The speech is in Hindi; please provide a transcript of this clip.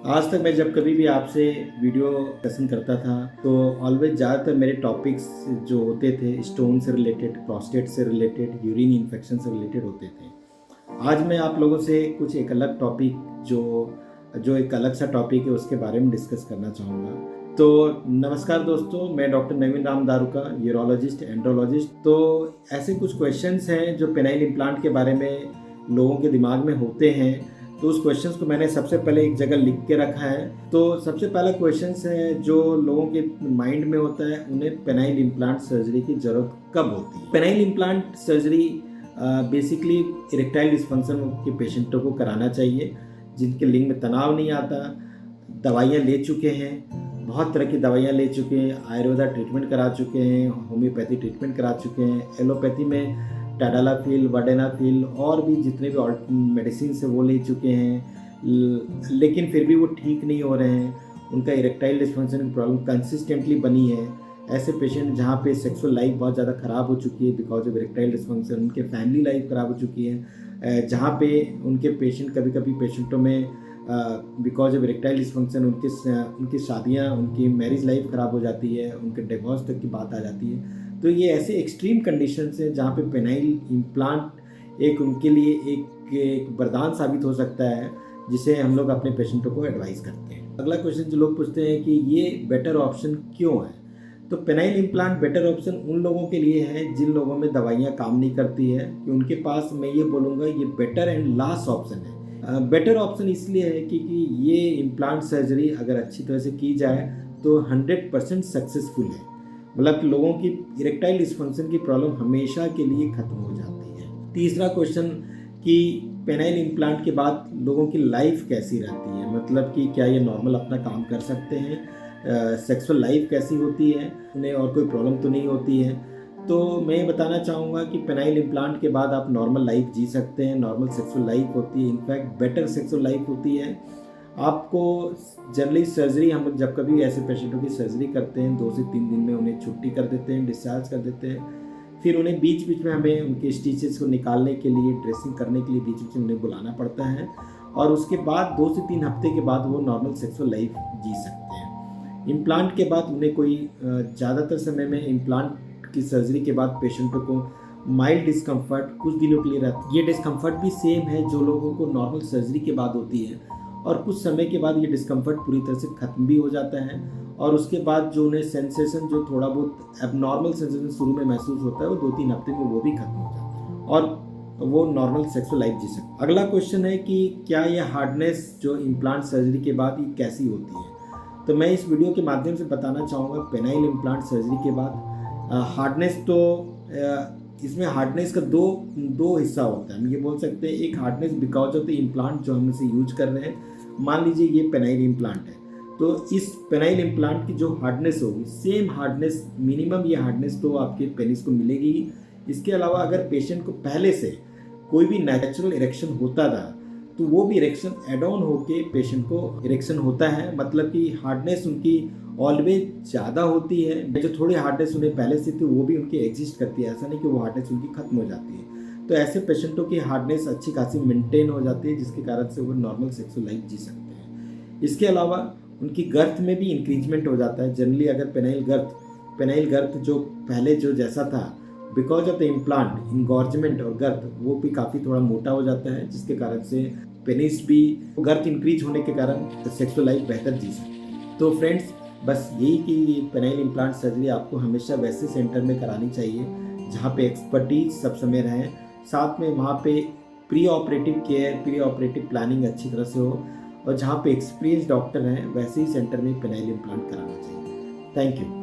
आज तक मैं जब कभी भी आपसे वीडियो सेशन करता था तो ऑलवेज ज़्यादातर मेरे टॉपिक्स जो होते थे स्टोन से रिलेटेड, प्रोस्टेट से रिलेटेड, यूरिन इन्फेक्शन से रिलेटेड होते थे। आज मैं आप लोगों से कुछ एक अलग टॉपिक जो एक अलग सा टॉपिक है उसके बारे में डिस्कस करना चाहूँगा। तो नमस्कार दोस्तों, मैं डॉक्टर नवीन राम दारुका, यूरोलॉजिस्ट, एंड्रोलॉजिस्ट। तो ऐसे कुछ क्वेश्चंस हैं जो पेनाइल इम्प्लांट के बारे में लोगों के दिमाग में होते हैं। तो उस क्वेश्चंस को मैंने सबसे पहले एक जगह लिख के रखा है। तो सबसे पहला क्वेश्चंस है जो लोगों के माइंड में होता है, उन्हें पेनाइल इम्प्लांट सर्जरी की ज़रूरत कब होती है। Penile implant surgery basically erectile dysfunction के पेशेंटों को कराना चाहिए जिनके लिंग में तनाव नहीं आता, दवाइयाँ ले चुके हैं, बहुत तरह की दवाइयाँ ले चुके हैं, आयुर्वेदा ट्रीटमेंट करा चुके हैं, होम्योपैथी ट्रीटमेंट करा चुके हैं, एलोपैथी में टैडालाफिल, वार्डेनाफिल और भी जितने भी मेडिसिन है वो ले चुके हैं, लेकिन फिर भी वो ठीक नहीं हो रहे हैं। उनका इरेक्टाइल डिस्फंक्शन की प्रॉब्लम कंसिस्टेंटली बनी है। ऐसे पेशेंट जहाँ पे सेक्सुअल लाइफ बहुत ज़्यादा ख़राब हो चुकी है बिकॉज ऑफ इरेक्टाइल डिस्फंक्शन, उनके फैमिली लाइफ ख़राब हो चुकी है, जहाँ पे उनके पेशेंट कभी कभी पेशेंटों में बिकॉज ऑफ इरेक्टाइल डिस्फंक्शन उनकी शादियाँ, उनकी मैरिज लाइफ ख़राब हो जाती है, उनके डिवोर्स तक की बात आ जाती है। तो ये ऐसे एक्सट्रीम कंडीशंस हैं जहाँ पे पेनाइल इम्प्लांट एक उनके लिए एक वरदान साबित हो सकता है, जिसे हम लोग अपने पेशेंटों को एडवाइस करते हैं। अगला क्वेश्चन जो लोग पूछते हैं कि ये बेटर ऑप्शन क्यों है। तो पेनाइल इम्प्लांट बेटर ऑप्शन उन लोगों के लिए है जिन लोगों में दवाइयाँ काम नहीं करती है, कि उनके पास मैं ये बोलूँगा ये बेटर एंड लास्ट ऑप्शन है। बेटर ऑप्शन इसलिए है क्योंकि ये इम्प्लांट सर्जरी अगर अच्छी तरह से की जाए तो 100% सक्सेसफुल है। मतलब कि लोगों की इरेक्टाइल डिस्फंक्शन की प्रॉब्लम हमेशा के लिए ख़त्म हो जाती है। तीसरा क्वेश्चन कि पेनाइल इम्प्लांट के बाद लोगों की लाइफ कैसी रहती है, मतलब कि क्या ये नॉर्मल अपना काम कर सकते हैं, सेक्सुअल लाइफ कैसी होती है, उन्हें और कोई प्रॉब्लम तो नहीं होती है। तो मैं ये बताना चाहूँगा कि पेनाइल इम्प्लांट के बाद आप नॉर्मल लाइफ जी सकते हैं, नॉर्मल सेक्सुअल लाइफ होती है, इनफैक्ट बेटर सेक्सुअल लाइफ होती है। आपको जनरली सर्जरी, हम जब कभी ऐसे पेशेंटों की सर्जरी करते हैं 2 से 3 दिन में उन्हें छुट्टी कर देते हैं, डिस्चार्ज कर देते हैं। फिर उन्हें बीच बीच में हमें उनके स्टिचेस को निकालने के लिए, ड्रेसिंग करने के लिए बीच बीच में उन्हें बुलाना पड़ता है, और उसके बाद 2 से 3 हफ्ते के बाद वो नॉर्मल सेक्सुअल लाइफ जी सकते हैं। इम्प्लांट के बाद उन्हें कोई ज़्यादातर समय में इम्प्लांट की सर्जरी के बाद पेशेंटों को माइल्ड डिस्कम्फर्ट कुछ दिनों के लिए रहता है। ये डिस्कम्फर्ट भी सेम है जो लोगों को नॉर्मल सर्जरी के बाद होती है, और कुछ समय के बाद ये डिस्कम्फर्ट पूरी तरह से ख़त्म भी हो जाता है, और उसके बाद जो उन्हें सेंसेशन, जो थोड़ा बहुत एबनॉर्मल सेंसेशन शुरू में महसूस होता है, वो 2-3 हफ्ते में वो भी खत्म हो जाता है और वो नॉर्मल सेक्सुअल लाइफ जी सकते हैं। अगला क्वेश्चन है कि क्या ये हार्डनेस जो इम्प्लांट सर्जरी के बाद ये कैसी होती है। तो मैं इस वीडियो के माध्यम से बताना चाहूँगा पेनाइल इम्प्लांट सर्जरी के बाद हार्डनेस, तो इसमें हार्डनेस का दो हिस्सा होता है। हम ये बोल सकते हैं, एक hardness because of the implant जो हम इसे यूज कर रहे हैं। मान लीजिए ये पेनाइल इम्प्लांट है, तो इस पेनाइल इम्प्लांट की जो हार्डनेस होगी, सेम हार्डनेस, मिनिमम ये हार्डनेस तो आपके पेनिस को मिलेगी। इसके अलावा अगर पेशेंट को पहले से कोई भी नेचुरल इरेक्शन होता था तो वो भी इरेक्शन एड ऑन होके पेशेंट को इरेक्शन होता है, मतलब कि हार्डनेस उनकी ऑलवेज ज़्यादा होती है। जो थोड़ी हार्डनेस उन्हें पहले से थी वो भी उनकी एग्जिस्ट करती है, ऐसा नहीं कि वो हार्डनेस उनकी खत्म हो जाती है। तो ऐसे पेशेंटों की हार्डनेस अच्छी खासी मेंटेन हो जाती है, जिसके कारण से वो नॉर्मल सेक्सुअल लाइफ जी सकते हैं। इसके अलावा उनकी गर्थ में भी इंक्रीजमेंट हो जाता है। जनरली अगर पेनाइल गर्थ जो पहले जो जैसा था, बिकॉज ऑफ द इम्प्लांट इनगॉर्जमेंट और गर्थ वो भी काफ़ी थोड़ा मोटा हो जाता है, जिसके कारण से पेनिस भी गर्थ इंक्रीज होने के कारण सेक्सुअल लाइफ बेहतर जी सकती है। तो फ्रेंड्स, बस यही कि पेनाइल इम्प्लांट सर्जरी आपको हमेशा वैसे सेंटर में करानी चाहिए जहाँ पे एक्सपर्टीज सब समय रहे, साथ में वहाँ पे pre operative care, pre operative planning अच्छी तरह से हो, और जहाँ पे एक्सपीरियंस डॉक्टर हैं वैसे ही सेंटर में पेनाइल इम्प्लांट कराना चाहिए। Thank you.